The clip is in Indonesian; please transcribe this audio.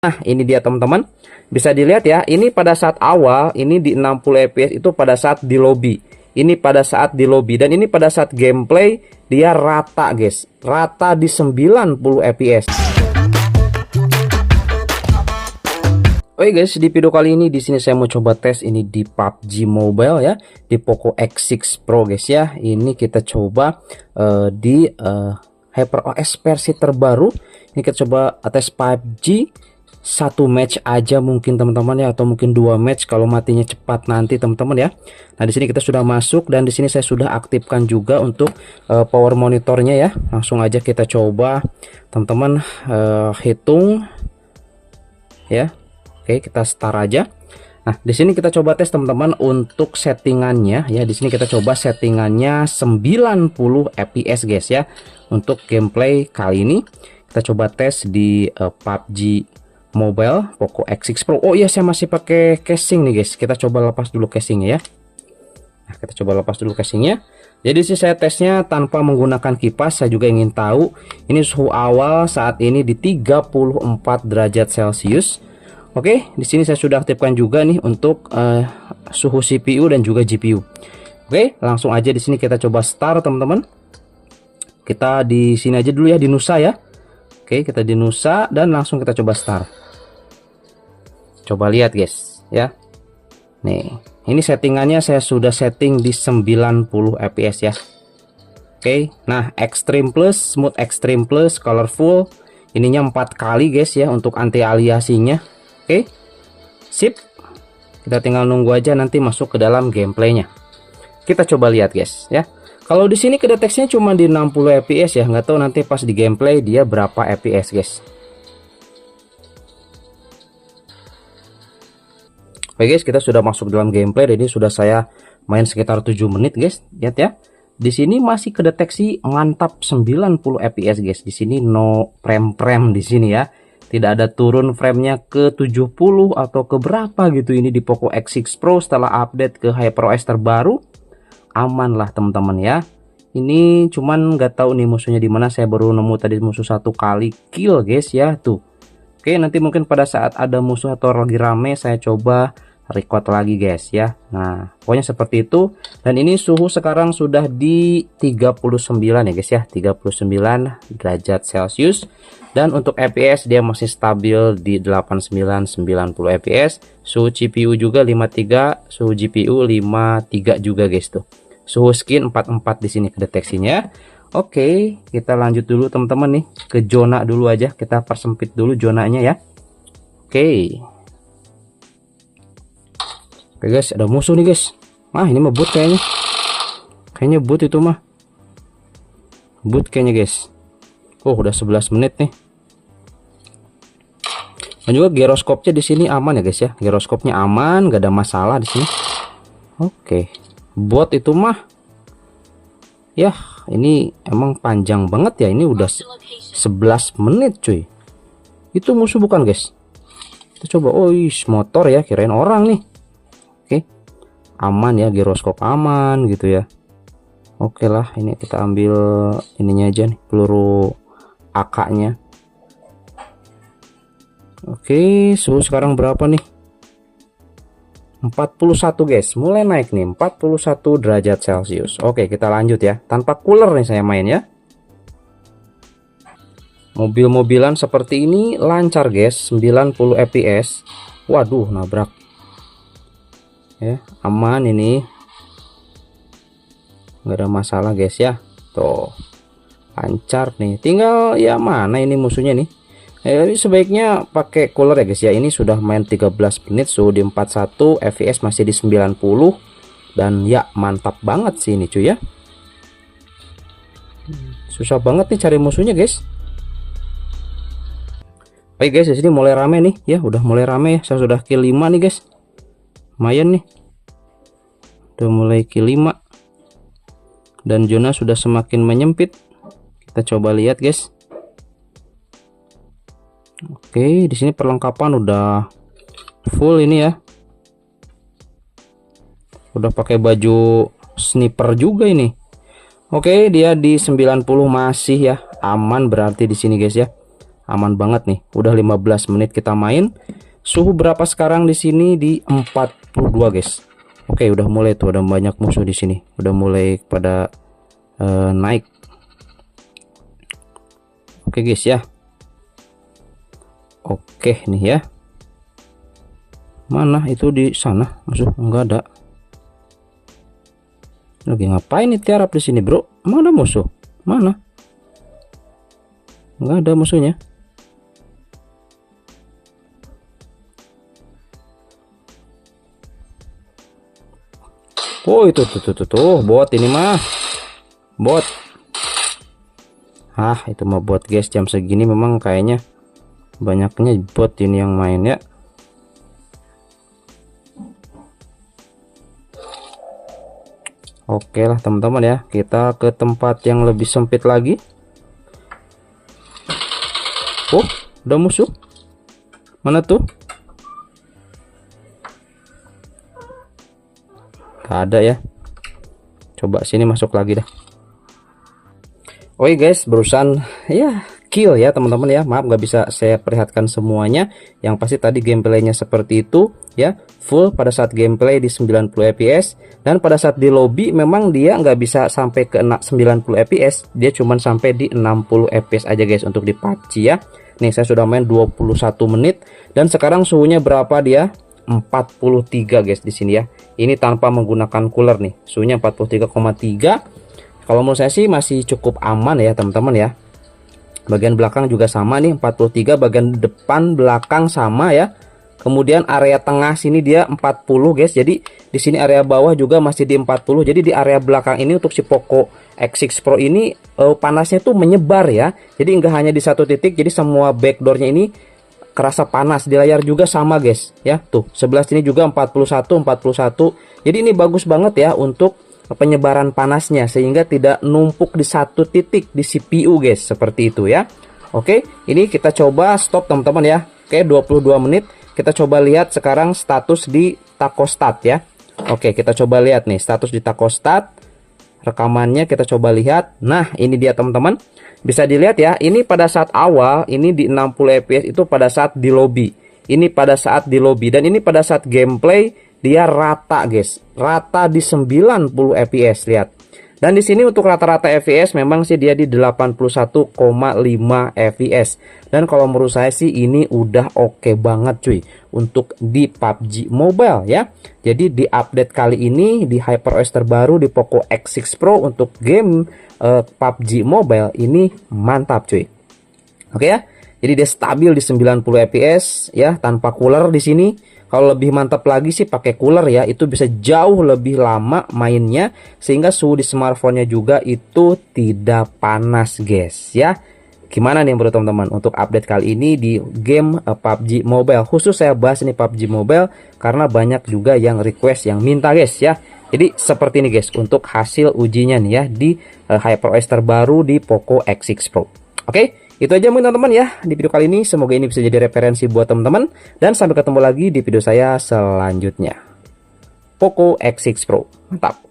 Nah, ini dia teman-teman. Bisa dilihat ya, ini pada saat awal, ini di 60 fps itu pada saat di lobby. Ini pada saat di lobby dan ini pada saat gameplay dia rata, guys. Rata di 90 fps. Oke guys, di video kali ini di sini saya mau coba tes ini di PUBG Mobile ya, di Poco X6 Pro guys ya. Ini kita coba di HyperOS versi terbaru. Ini kita coba tes PUBG. Satu match aja mungkin teman-teman ya, atau mungkin dua match kalau matinya cepat nanti teman-teman ya. Nah di sini kita sudah masuk dan di sini saya sudah aktifkan juga untuk power monitornya ya. Langsung aja kita coba teman-teman, hitung ya. Oke, kita start aja. Nah di sini kita coba tes teman-teman untuk settingannya ya. Di sini kita coba settingannya 90 fps guys ya. Untuk gameplay kali ini kita coba tes di PUBG Mobile Poco X6 Pro. Oh iya, saya masih pakai casing nih guys. Kita coba lepas dulu casingnya ya. Nah, kita coba lepas dulu casingnya. Jadi sih saya tesnya tanpa menggunakan kipas. Saya juga ingin tahu ini suhu awal saat ini di 34 derajat Celcius. Oke, di sini saya sudah aktifkan juga nih untuk suhu CPU dan juga GPU. Oke, langsung aja di sini kita coba start teman-teman. Kita di sini aja dulu ya, di Nusa ya. Oke, kita di Nusa dan langsung kita coba start. Coba lihat guys ya. Nih, ini settingannya saya sudah setting di 90 fps ya. Oke, nah Extreme Plus, Smooth Extreme Plus, Colorful. Ininya 4 kali guys ya untuk anti aliasingnya. Oke, sip. Kita tinggal nunggu aja nanti masuk ke dalam gameplaynya. Kita coba lihat guys ya. Kalau di sini kedeteksinya cuma di 60 fps ya, nggak tahu nanti pas di gameplay dia berapa fps guys. Oke guys, kita sudah masuk dalam gameplay. Ini sudah saya main sekitar 7 menit guys. Lihat ya. Di sini masih kedeteksi mantap 90 fps guys. Di sini no frame di sini ya. Tidak ada turun framenya ke 70 atau ke berapa gitu. Ini di Poco X6 Pro setelah update ke HyperOS terbaru. Aman lah teman-teman ya. Ini cuman nggak tahu nih musuhnya di mana. Saya baru nemu tadi musuh 1 kali kill guys ya tuh. Oke, nanti mungkin pada saat ada musuh atau lagi rame saya coba record lagi guys ya. Nah pokoknya seperti itu. Dan ini suhu sekarang sudah di 39 ya guys ya, 39 derajat Celcius. Dan untuk fps dia masih stabil di 89-90 fps. Suhu CPU juga 53, suhu GPU 53 juga guys tuh. Suhu skin 44 di sini kedeteksinya. Oke, kita lanjut dulu teman-teman nih ke zona dulu aja. Kita persempit dulu zonanya ya. Oke. Oke guys, ada musuh nih guys. Ah, ini mah bot kayaknya. Kayaknya bot itu mah. Bot kayaknya guys. Oh, udah 11 menit nih. Dan juga giroskopnya di sini aman ya guys ya. Giroskopnya aman, gak ada masalah di sini. Oke. Bot itu mah. Ya, ini emang panjang banget ya. Ini udah 11 menit cuy. Itu musuh bukan guys? Kita coba. Oh, motor ya, kirain orang nih. Oke, aman ya, giroskop aman gitu ya. Oke lah, ini kita ambil ininya aja nih, peluru AK-nya. Oke, suhu sekarang berapa nih? 41 guys, mulai naik nih, 41 derajat Celcius. Oke, kita lanjut ya. Tanpa cooler nih saya main ya. Mobil-mobilan seperti ini lancar guys, 90 fps. Waduh, nabrak. Ya, aman ini. Nggak ada masalah guys ya. Tuh. Lancar nih. Tinggal ya mana ini musuhnya nih. Ini sebaiknya pakai cooler ya guys ya. Ini sudah main 13 menit, suhu di 41, fps masih di 90 dan ya mantap banget sih ini cuy ya. Susah banget nih cari musuhnya guys. Oke guys, di sini mulai rame nih ya, udah mulai rame ya. Saya sudah kill 5 nih guys. Lumayan nih. Udah mulai kill 5. Dan zona sudah semakin menyempit. Kita coba lihat guys. Oke, di sini perlengkapan udah full ini ya. Udah pakai baju sniper juga ini. Oke, dia di 90 masih ya. Aman berarti di sini guys ya. aman banget nih. Udah 15 menit kita main. Suhu berapa sekarang di sini? Di 42 guys. Oke, udah mulai tuh, ada banyak musuh di sini. Udah mulai pada naik. Oke guys ya. Oke nih ya. Mana itu di sana musuh? Enggak ada. Lagi ngapain nih tiarap di sini, bro? Mana musuh? Mana? Enggak ada musuhnya. Oh, itu tuh, bot ini mah. Bot. Ah, itu mah bot guys. Jam segini memang kayaknya banyaknya bot ini yang main ya. Oke lah teman-teman ya, kita ke tempat yang lebih sempit lagi. Oh, udah musuh. Mana tuh? Gak ada ya. Coba sini masuk lagi dah. Oke guys, barusan ya kill ya teman-teman ya. Maaf nggak bisa saya perlihatkan semuanya. Yang pasti tadi gameplaynya seperti itu ya, full pada saat gameplay di 90 fps, dan pada saat di lobby memang dia nggak bisa sampai ke 90 fps, dia cuman sampai di 60 fps aja guys untuk di PUBG ya. Nih saya sudah main 21 menit dan sekarang suhunya berapa dia? 43 guys di sini ya. Ini tanpa menggunakan cooler nih. Suhunya 43,3. Kalau menurut saya sih masih cukup aman ya teman-teman ya. Bagian belakang juga sama nih 43, bagian depan belakang sama ya. Kemudian area tengah sini dia 40 guys. Jadi di sini area bawah juga masih di 40. Jadi di area belakang ini untuk si Poco X6 Pro ini panasnya tuh menyebar ya. Jadi enggak hanya di satu titik. Jadi semua backdoornya ini kerasa panas. Di layar juga sama guys ya. Tuh sebelah sini juga 41. Jadi ini bagus banget ya untuk penyebaran panasnya, sehingga tidak numpuk di satu titik di CPU guys, seperti itu ya. Oke, ini kita coba stop teman-teman ya. Oke, 22 menit. Kita coba lihat sekarang status di Tacostat ya. Oke, kita coba lihat nih status di Tacostat. Rekamannya kita coba lihat. Nah, ini dia teman-teman. Bisa dilihat ya, ini pada saat awal ini di 60 fps itu pada saat di lobby. Ini pada saat di lobby, dan ini pada saat gameplay dia rata guys. Rata di 90 fps, lihat. Dan di sini untuk rata-rata fps memang sih dia di 81,5 fps. Dan kalau menurut saya sih ini udah oke banget cuy untuk di PUBG Mobile ya. Jadi di update kali ini di HyperOS terbaru di Poco X6 Pro untuk game PUBG Mobile ini mantap cuy. Oke ya. Jadi dia stabil di 90 fps ya, tanpa cooler di sini. Kalau lebih mantap lagi sih pakai cooler ya, itu bisa jauh lebih lama mainnya, sehingga suhu di smartphone-nya juga itu tidak panas guys ya. Gimana nih menurut teman-teman untuk update kali ini di game PUBG Mobile? Khusus saya bahas ini PUBG Mobile karena banyak juga yang request, yang minta guys ya. Jadi seperti ini guys untuk hasil ujinya nih ya di HyperOS terbaru di Poco X6 Pro. Oke, itu aja mungkin teman-teman ya di video kali ini. Semoga ini bisa jadi referensi buat teman-teman, dan sampai ketemu lagi di video saya selanjutnya. Poco X6 Pro, mantap.